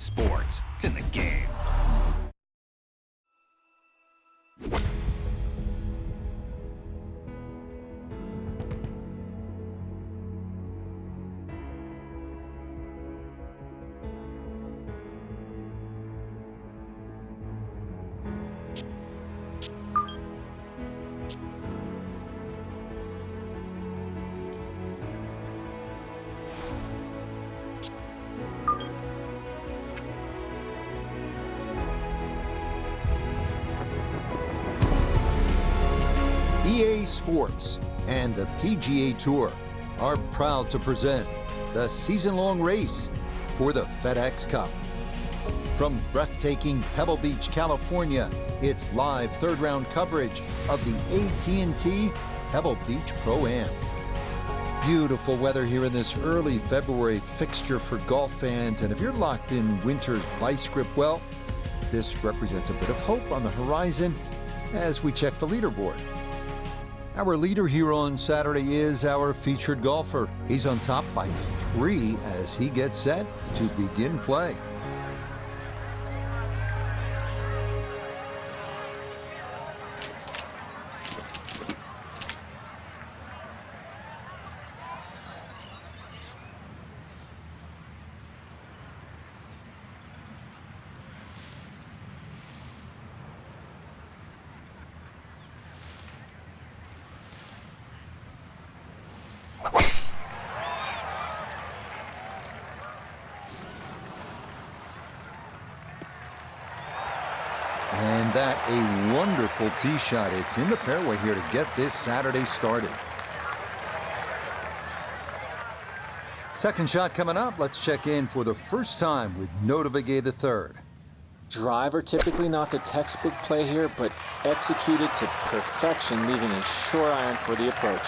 Sports. It's in the game. EA Sports and the PGA Tour are proud to present the season-long race for the FedEx Cup. From breathtaking Pebble Beach, California, it's live third-round coverage of the AT&T Pebble Beach Pro-Am. Beautiful weather here in this early February fixture for golf fans, and if you're locked in winter's vice grip, well, this represents a bit of hope on the horizon as we check the leaderboard. Our leader here on Saturday is our featured golfer. He's on top by 3 as he gets set to begin play. And that a wonderful tee shot. It's in the fairway here to get this Saturday started. Second shot coming up. Let's check in for the first time with Notavige III. Driver typically not the textbook play here, but executed to perfection, leaving a short iron for the approach.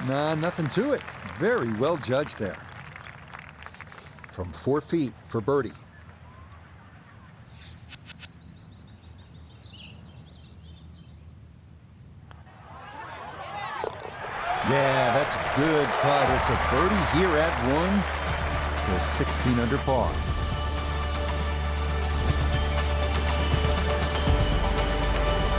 Nah, nothing to it. Very well judged there. From 4 feet for birdie. Yeah, that's a good putt. It's a birdie here at 1 to 16 under par.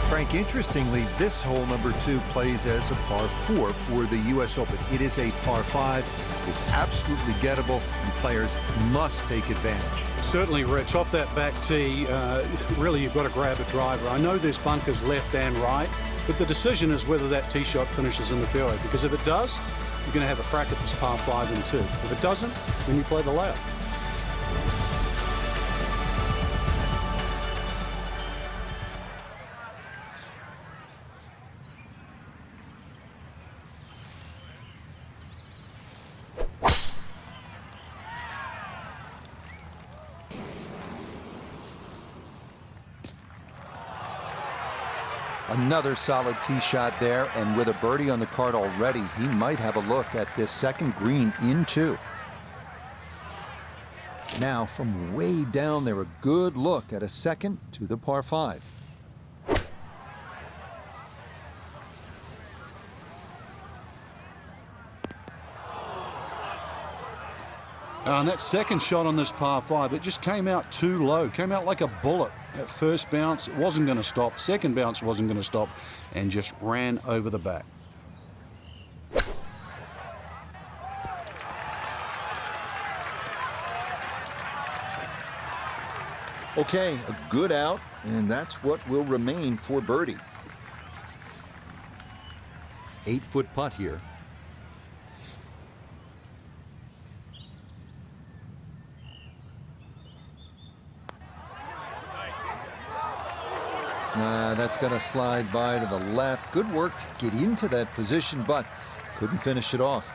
Frank, interestingly, this hole number 2 plays as a par 4 for the U.S. Open. It is a par 5. It's absolutely gettable, and players must take advantage. Certainly, Rich. Off that back tee, really you've got to grab a driver. I know there's bunkers left and right, but the decision is whether that tee shot finishes in the fairway, because if it does, you're going to have a crack at this par 5 and 2. If it doesn't, then you play the layup. Another solid tee shot there, and with a birdie on the card already, he might have a look at this second green in 2. Now, from way down there, a good look at a second to the par 5. And that second shot on this par 5, it just came out too low, came out like a bullet. At first bounce, it wasn't going to stop. Second bounce wasn't going to stop, and just ran over the back. Okay, a good out, and that's what will remain for birdie. 8-foot putt here. That's going to slide by to the left. Good work to get into that position, but couldn't finish it off.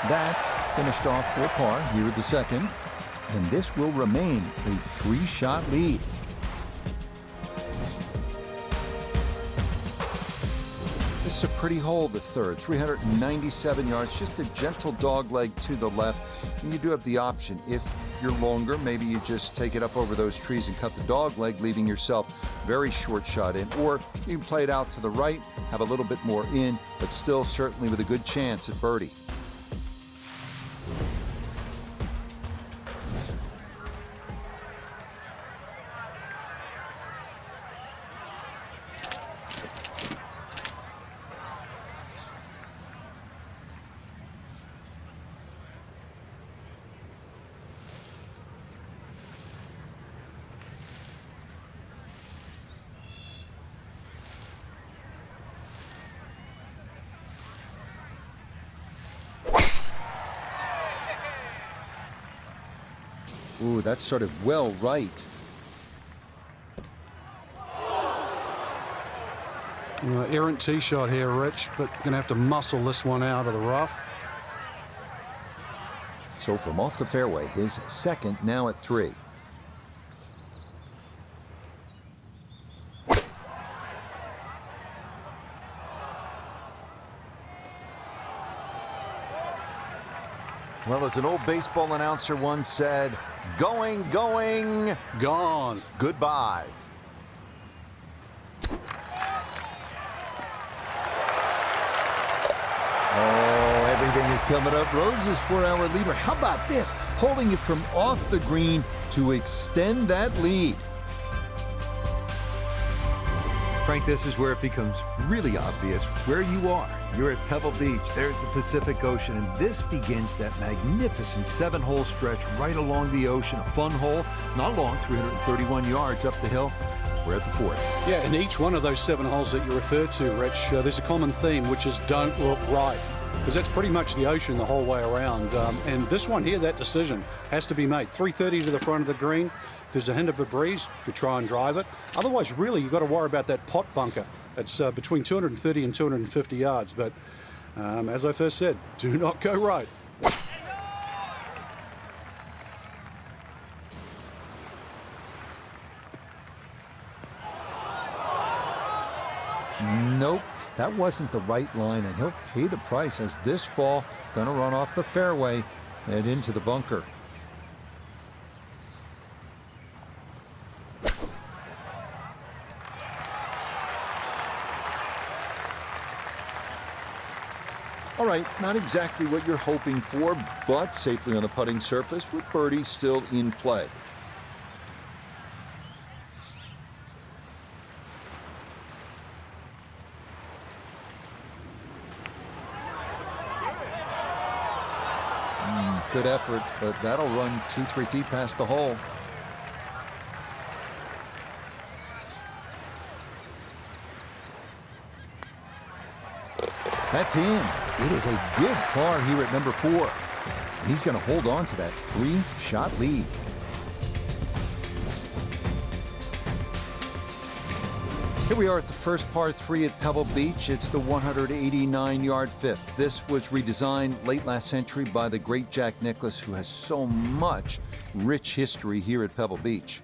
That finished off for par here at the second, and this will remain a 3-shot lead. This is a pretty hole, the third. 397 yards, just a gentle dog leg to the left. And you do have the option, if you're longer, maybe you just take it up over those trees and cut the dog leg, leaving yourself very short shot in. Or you can play it out to the right, have a little bit more in, but still certainly with a good chance at birdie. Ooh, that started well right. Errant tee shot here, Rich, but going to have to muscle this one out of the rough. So from off the fairway, his second, now at 3. Well, as an old baseball announcer once said, going, going, Gone. goodbye. Oh, everything is coming up roses for our leader. How about this? Holding it from off the green to extend that lead. Frank, this is where it becomes really obvious where you are. You're at Pebble Beach. There's the Pacific Ocean, and this begins that magnificent 7-hole stretch right along the ocean. A fun hole, not long, 331 yards up the hill. We're at the 4th. Yeah, and each one of those 7 holes that you referred to, Rich, there's a common theme, which is don't look right, because that's pretty much the ocean the whole way around. And this one here, that decision has to be made. 330 to the front of the green. If there's a hint of a breeze, you try and drive it. Otherwise, really, you've got to worry about that pot bunker. It's between 230 and 250 yards. But as I first said, do not go right. Nope, that wasn't the right line, and he'll pay the price as this ball going to run off the fairway and into the bunker. All right, not exactly what you're hoping for, but safely on the putting surface with birdie still in play. Good effort, but that'll run 2-3 feet past the hole. That's in. It is a good par here at number 4. And he's going to hold on to that 3-shot lead. Here we are at the first par 3 at Pebble Beach. It's the 189-yard 5th. This was redesigned late last century by the great Jack Nicklaus, who has so much rich history here at Pebble Beach.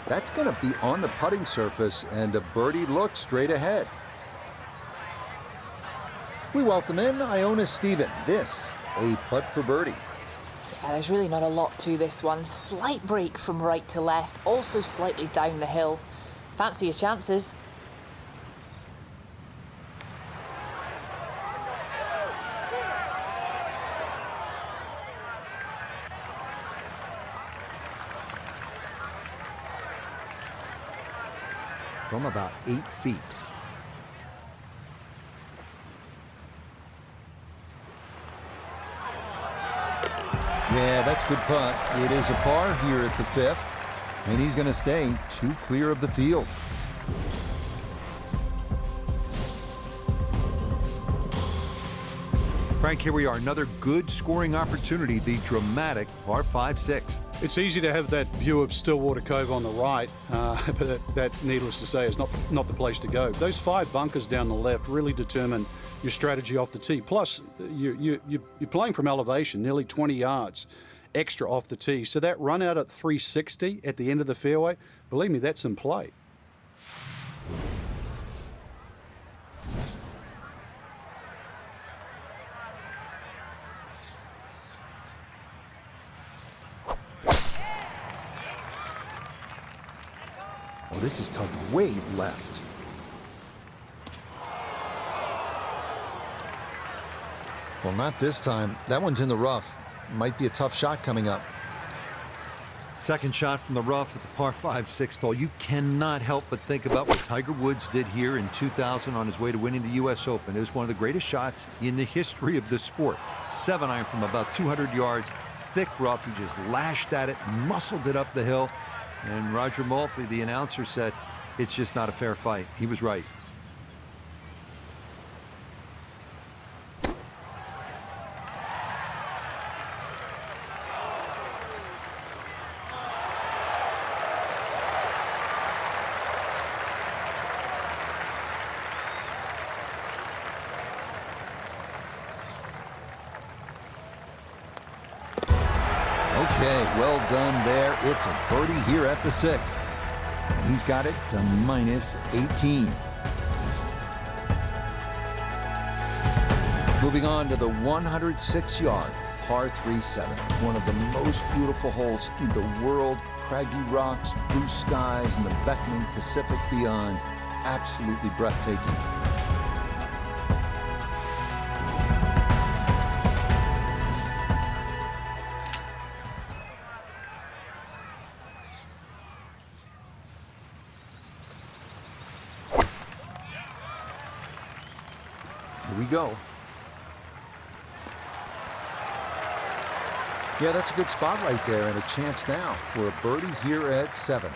That's going to be on the putting surface, and a birdie look straight ahead. We welcome in Iona Stephen. This, a putt for birdie. Yeah, there's really not a lot to this one. Slight break from right to left, also slightly down the hill. Fancy his chances. From about 8 feet. Yeah, that's good putt. It is a par here at the 5th. And he's going to stay 2 clear of the field. Frank, here we are. Another good scoring opportunity, the dramatic par 5 6th. It's easy to have that view of Stillwater Cove on the right, but that, needless to say, is not the place to go. Those 5 bunkers down the left really determine your strategy off the tee. Plus, you're playing from elevation, nearly 20 yards extra off the tee. So that run out at 360 at the end of the fairway, believe me, that's in play. Oh, this is tugged way left. Well, not this time. That one's in the rough. Might be a tough shot coming up. Second shot from the rough at the par 5 6th hole. You cannot help but think about what Tiger Woods did here in 2000 on his way to winning the U.S. Open. It was one of the greatest shots in the history of the sport. 7-iron from about 200 yards, thick rough. He just lashed at it, muscled it up the hill. And Roger Maltby, the announcer, said, it's just not a fair fight. He was right. Okay, well done there. It's a birdie here at the 6th. He's got it to -18. Moving on to the 106-yard par 3-7. One of the most beautiful holes in the world. Craggy rocks, blue skies, and the beckoning Pacific beyond. Absolutely breathtaking. Here we go. Yeah, that's a good spot right there, and a chance now for a birdie here at 7.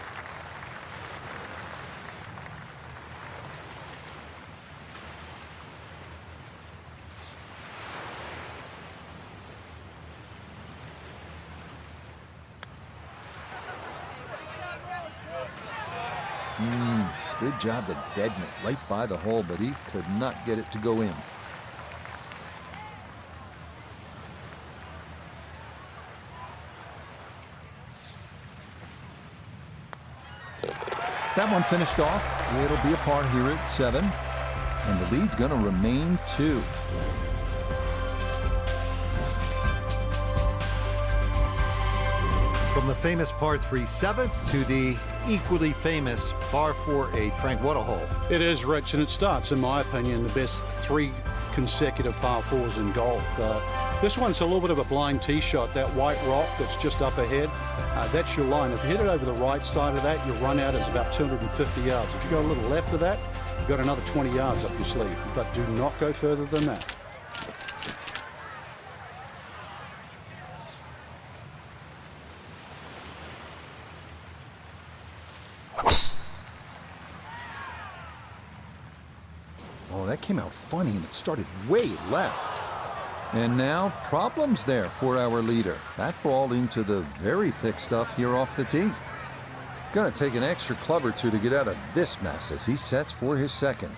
Good job to deaden it right by the hole, but he could not get it to go in. That one finished off. It'll be a par here at 7, and the lead's going to remain 2. From the famous par 3 7th to the equally famous par 4 8th. Frank, what a hole. It is, Rich, and it starts, in my opinion, the best 3 consecutive par 4s in golf. This one's a little bit of a blind tee shot. That white rock that's just up ahead, that's your line. If you hit it over the right side of that, your run out is about 250 yards. If you go a little left of that, you've got another 20 yards up your sleeve. But do not go further than that. Oh, that came out funny, and it started way left. And now problems there for our leader. That ball into the very thick stuff here off the tee. Gonna take an extra club or two to get out of this mess as he sets for his second.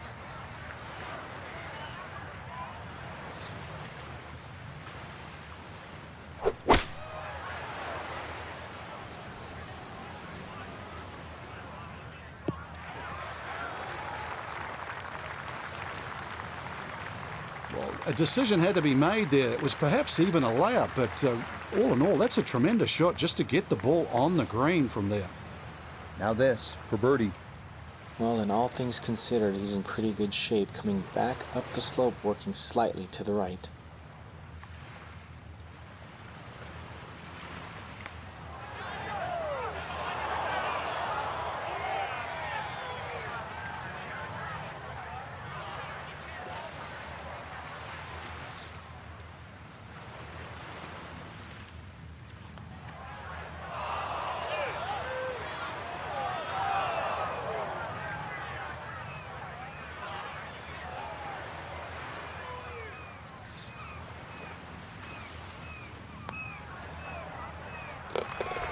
A decision had to be made there. It was perhaps even a layup, but all in all, that's a tremendous shot just to get the ball on the green from there. Now this for birdie. Well, in all things considered, he's in pretty good shape, coming back up the slope, working slightly to the right.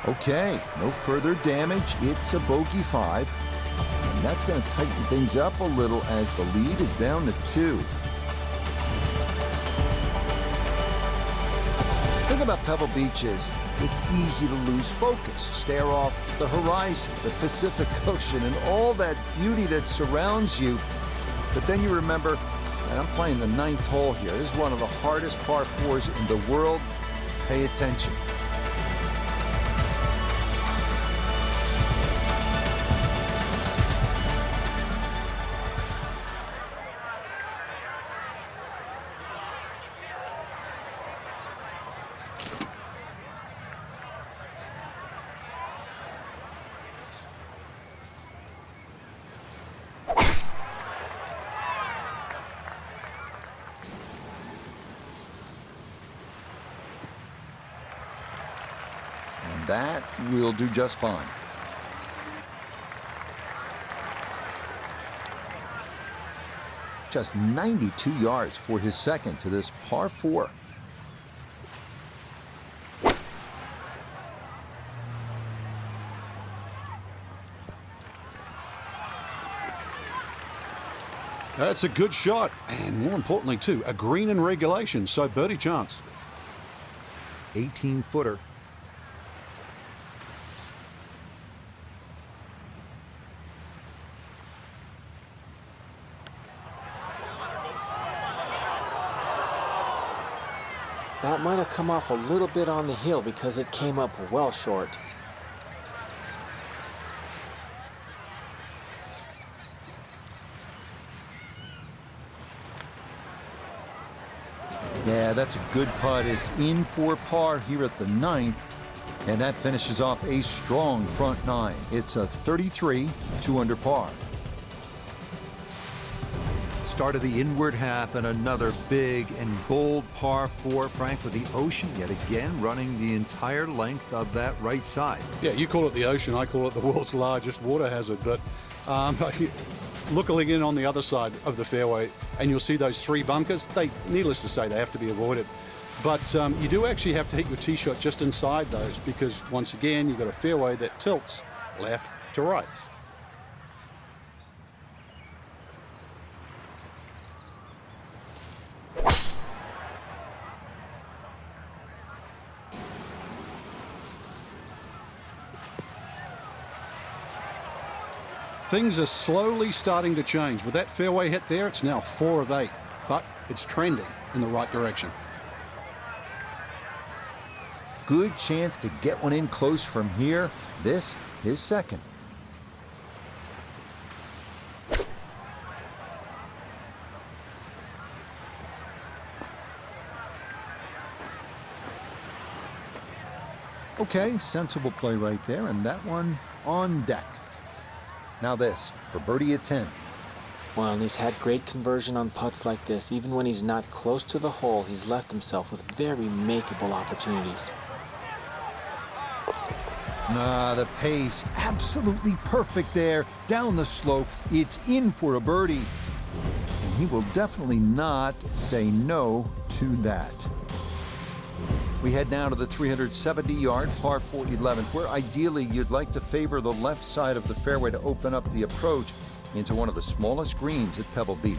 Okay, no further damage. It's a bogey 5. And that's going to tighten things up a little as the lead is down to 2. The thing about Pebble Beach is it's easy to lose focus, stare off the horizon, the Pacific Ocean, and all that beauty that surrounds you. But then you remember, and I'm playing the 9th hole here. This is one of the hardest par 4s in the world. Pay attention. That will do just fine. Just 92 yards for his second to this par 4. That's a good shot, and more importantly, too, a green in regulation, so birdie chance. 18-footer. That might have come off a little bit on the heel because it came up well short. Yeah, that's a good putt. It's in for par here at the 9th, and that finishes off a strong front 9. It's a 33, 2 under par. Start of the inward half and another big and bold par 4, Frank, with the ocean yet again running the entire length of that right side. Yeah, you call it the ocean, I call it the world's largest water hazard, but look again on the other side of the fairway and you'll see those 3 bunkers. Needless to say, they have to be avoided. But you do actually have to hit your tee shot just inside those because, once again, you've got a fairway that tilts left to right. Things are slowly starting to change. With that fairway hit there, it's now 4 of 8, but it's trending in the right direction. Good chance to get one in close from here. This is second. Okay, sensible play right there, and that one on deck. Now this, for birdie at 10. Well, and he's had great conversion on putts like this. Even when he's not close to the hole, he's left himself with very makeable opportunities. The pace, absolutely perfect there. Down the slope, it's in for a birdie. And he will definitely not say no to that. We head now to the 370-yard par 4 11th, where ideally you'd like to favor the left side of the fairway to open up the approach into one of the smallest greens at Pebble Beach.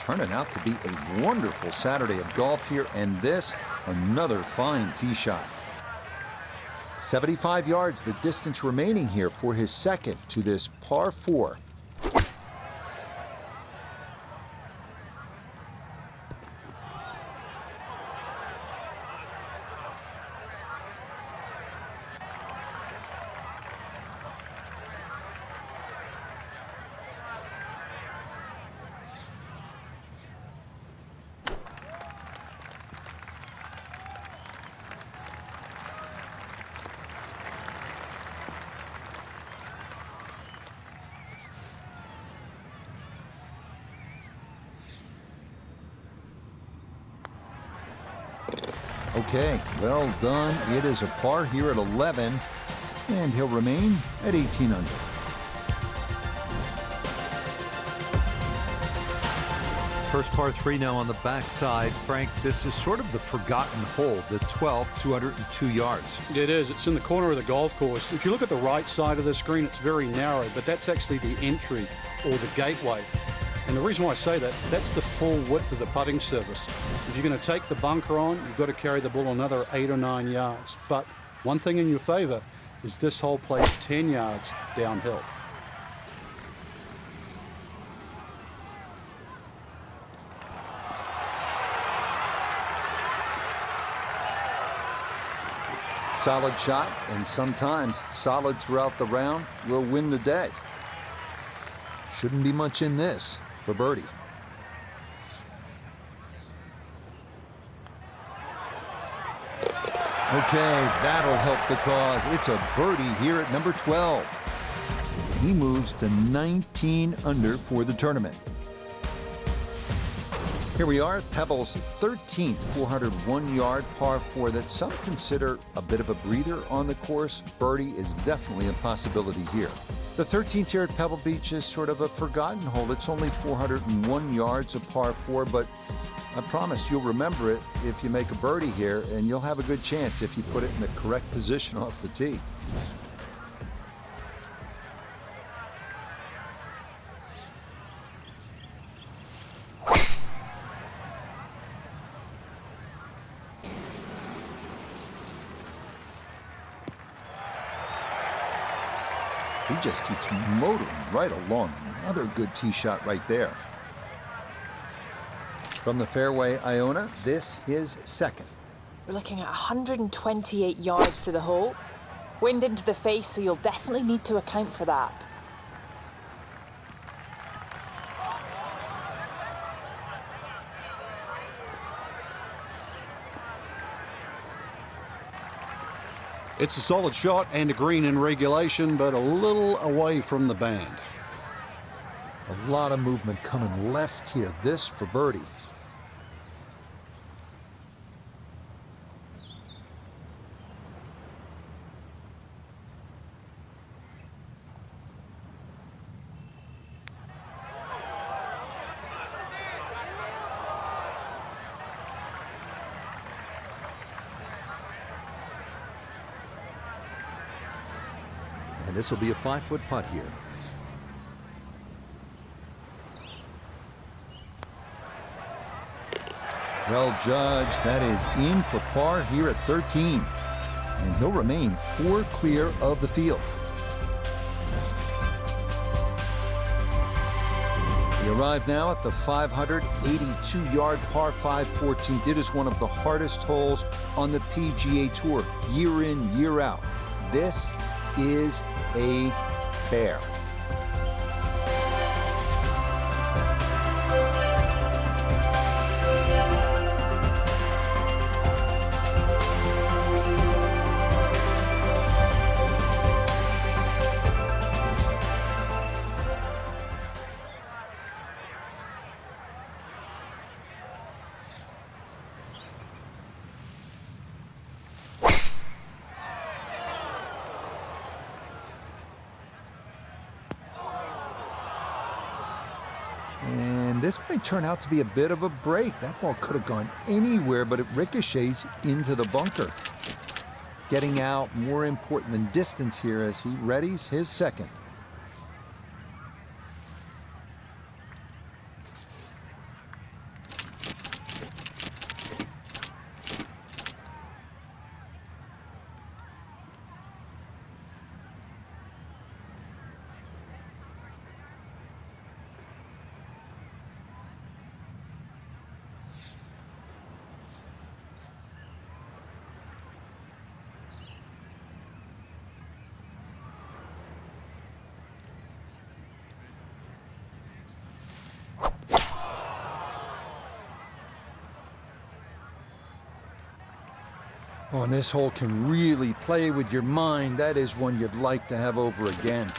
Turning out to be a wonderful Saturday of golf here, and this, another fine tee shot. 75 yards, the distance remaining here for his second to this par 4. Okay, well done. It is a par here at 11, and he'll remain at 18 under. First par 3 now on the backside. Frank, this is sort of the forgotten hole, the 12th, 202 yards. It is. It's in the corner of the golf course. If you look at the right side of the screen, it's very narrow, but that's actually the entry or the gateway. And the reason why I say that, that's the full width of the putting surface. If you're going to take the bunker on, you've got to carry the ball another 8 or 9 yards. But one thing in your favor is this hole plays 10 yards downhill. Solid shot, and sometimes solid throughout the round will win the day. Shouldn't be much in this for birdie. Okay, that'll help the cause. It's a birdie here at number 12. He moves to 19 under for the tournament. Here we are at Pebble's 13th 401-yard par 4 that some consider a bit of a breather on the course. Birdie is definitely a possibility here. The 13th here at Pebble Beach is sort of a forgotten hole. It's only 401 yards of par 4, but I promise you'll remember it if you make a birdie here, and you'll have a good chance if you put it in the correct position off the tee. He just keeps motoring right along. Another good tee shot right there. From the fairway, Iona, this is second. We're looking at 128 yards to the hole. Wind into the face, so you'll definitely need to account for that. It's a solid shot and a green in regulation, but a little away from the band. A lot of movement coming left here. This for birdie. And this will be a 5-foot putt here. Well judged. That is in for par here at 13. And he'll remain 4 clear of the field. We arrive now at the 582-yard par 5 14th. It is one of the hardest holes on the PGA Tour, year in, year out. This is a bear. And this might turn out to be a bit of a break. That ball could have gone anywhere, but it ricochets into the bunker. Getting out more important than distance here as he readies his second. Oh, and this hole can really play with your mind. That is one you'd like to have over again.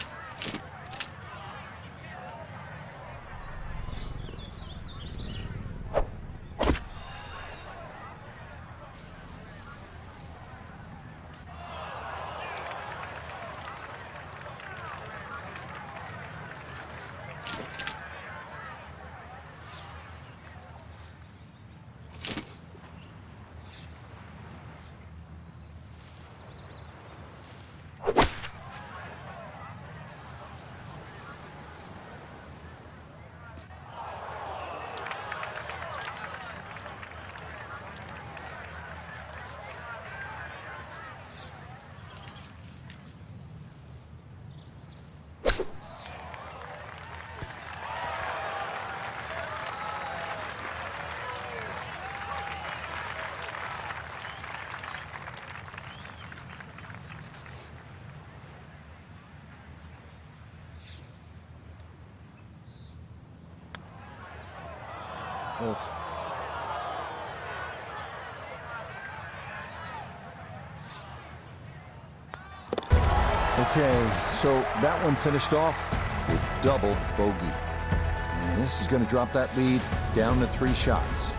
Oof. Okay, so that one finished off with double bogey. And this is going to drop that lead down to 3 shots.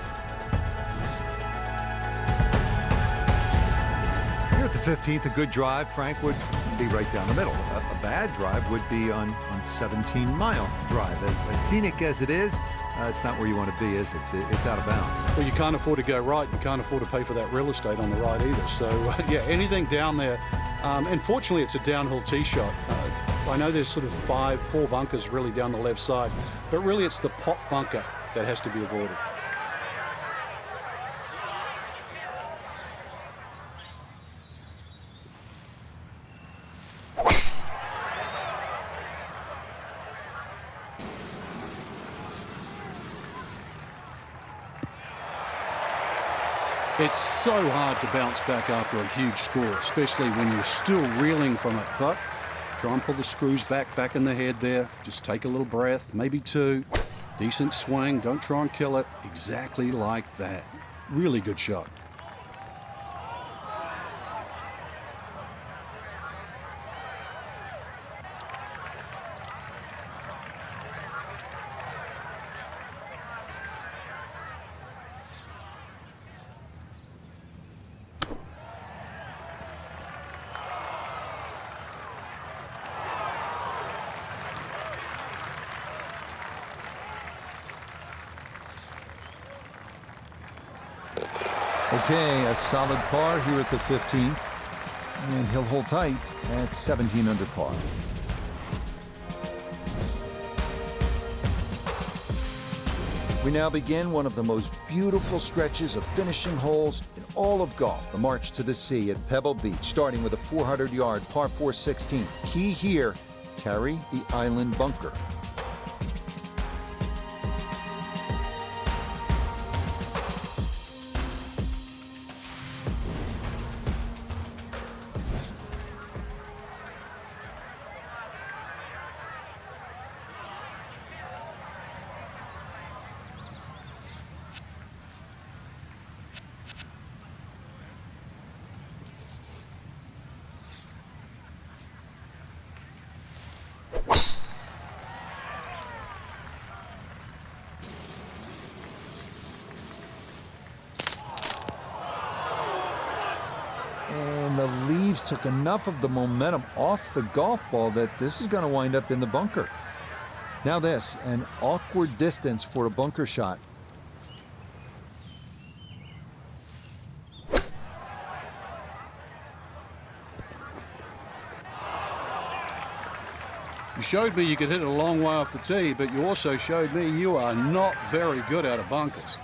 Here at the 15th, a good drive, Frank, would be right down the middle. A bad drive would be on 17-mile drive. As scenic as it is, it's not where you want to be, is it? It's out of bounds. Well, you can't afford to go right. You can't afford to pay for that real estate on the right either. So, yeah, anything down there. And fortunately, it's a downhill tee shot. I know there's sort of 4 bunkers really down the left side, but really it's the pop bunker that has to be avoided. It's so hard to bounce back after a huge score, especially when you're still reeling from it. But try and pull the screws back in the head there. Just take a little breath, maybe 2. Decent swing. Don't try and kill it. Exactly like that. Really good shot. Okay, a solid par here at the 15th. And he'll hold tight at 17 under par. We now begin one of the most beautiful stretches of finishing holes in all of golf. The march to the sea at Pebble Beach, starting with a 400-yard par 4 16. Key here, carry the island bunker. And the leaves took enough of the momentum off the golf ball that this is going to wind up in the bunker. Now this, an awkward distance for a bunker shot. You showed me you could hit it a long way off the tee, but you also showed me you are not very good out of bunkers.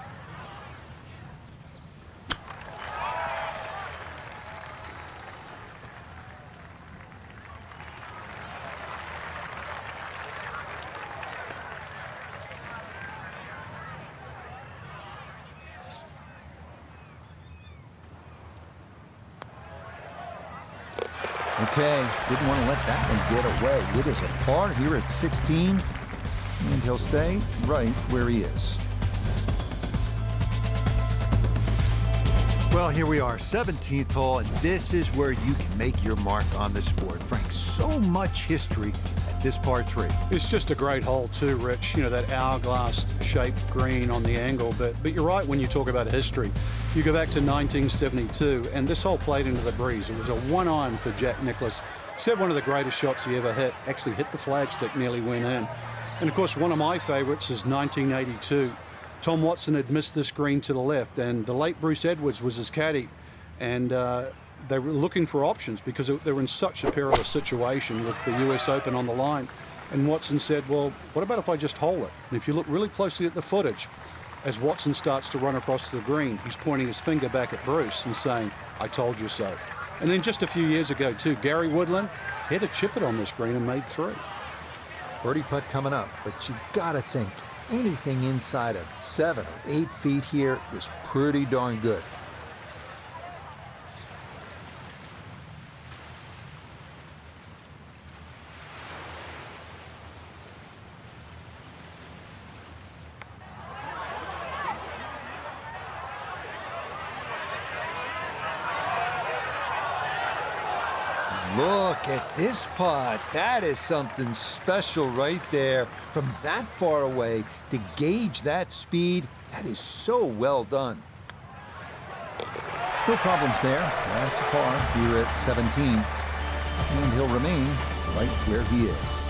Okay, didn't want to let that one get away. It is a par here at 16, and he'll stay right where he is. Well, here we are, 17th hole, and this is where you can make your mark on the sport. Frank, so much history at this par 3. It's just a great hole too, Rich. You know, that hourglass-shaped green on the angle. But you're right when you talk about history. You go back to 1972, and this hole played into the breeze. It was a 1-iron for Jack Nicklaus. Said one of the greatest shots he ever hit. Actually hit the flagstick, nearly went in. And, of course, one of my favorites is 1982. Tom Watson had missed this green to the left, and the late Bruce Edwards was his caddy. And they were looking for options because they were in such a perilous situation with the US Open on the line. And Watson said, well, what about if I just hole it? And if you look really closely at the footage, as Watson starts to run across the green, he's pointing his finger back at Bruce and saying, I told you so. And then just a few years ago, too, Gary Woodland hit a chip it on this green and made 3. Birdie putt coming up, but you gotta think anything inside of 7 or 8 feet here is pretty darn good. Look at this putt. That is something special right there. From that far away to gauge that speed, that is so well done. No problems there. That's a par here at 17. And he'll remain right where he is.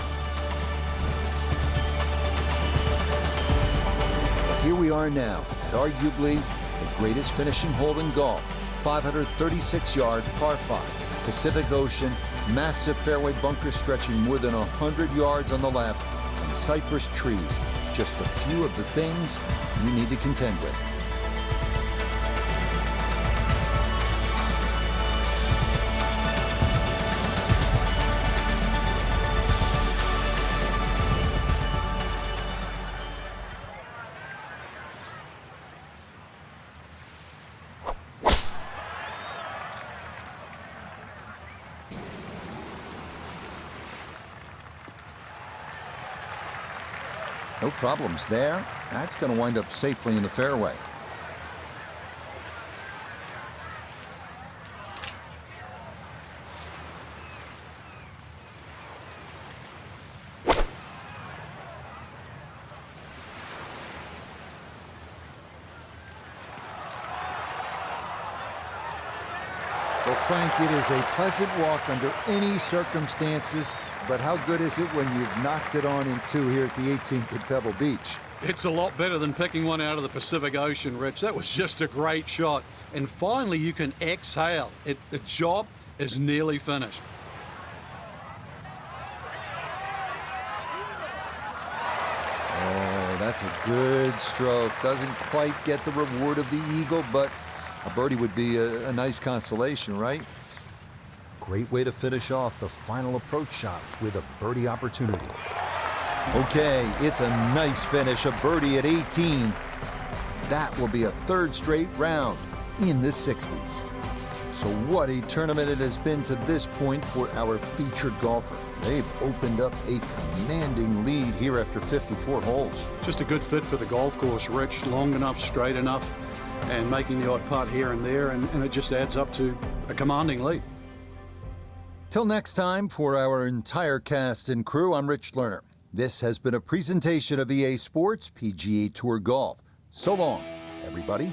But here we are now at arguably the greatest finishing hole in golf. 536-yard par 5. Pacific Ocean, massive fairway bunker stretching more than 100 yards on the left, and cypress trees. Just a few of the things you need to contend with. No problems there. That's going to wind up safely in the fairway. Well, Frank, it is a pleasant walk under any circumstances, but how good is it when you've knocked it on in two here at the 18th at Pebble Beach? It's a lot better than picking one out of the Pacific Ocean, Rich. That was just a great shot. And finally, you can exhale. The job is nearly finished. Oh, that's a good stroke. Doesn't quite get the reward of the eagle, but a birdie would be a nice consolation, right? Great way to finish off the final approach shot with a birdie opportunity. Okay, it's a nice finish, a birdie at 18. That will be a third straight round in the 60s. So what a tournament it has been to this point for our featured golfer. They've opened up a commanding lead here after 54 holes. Just a good fit for the golf course, Rich. Long enough, straight enough, and making the odd putt here and there, and it just adds up to a commanding lead. Till next time, for our entire cast and crew, I'm Rich Lerner. This has been a presentation of EA Sports PGA Tour Golf. So long, everybody.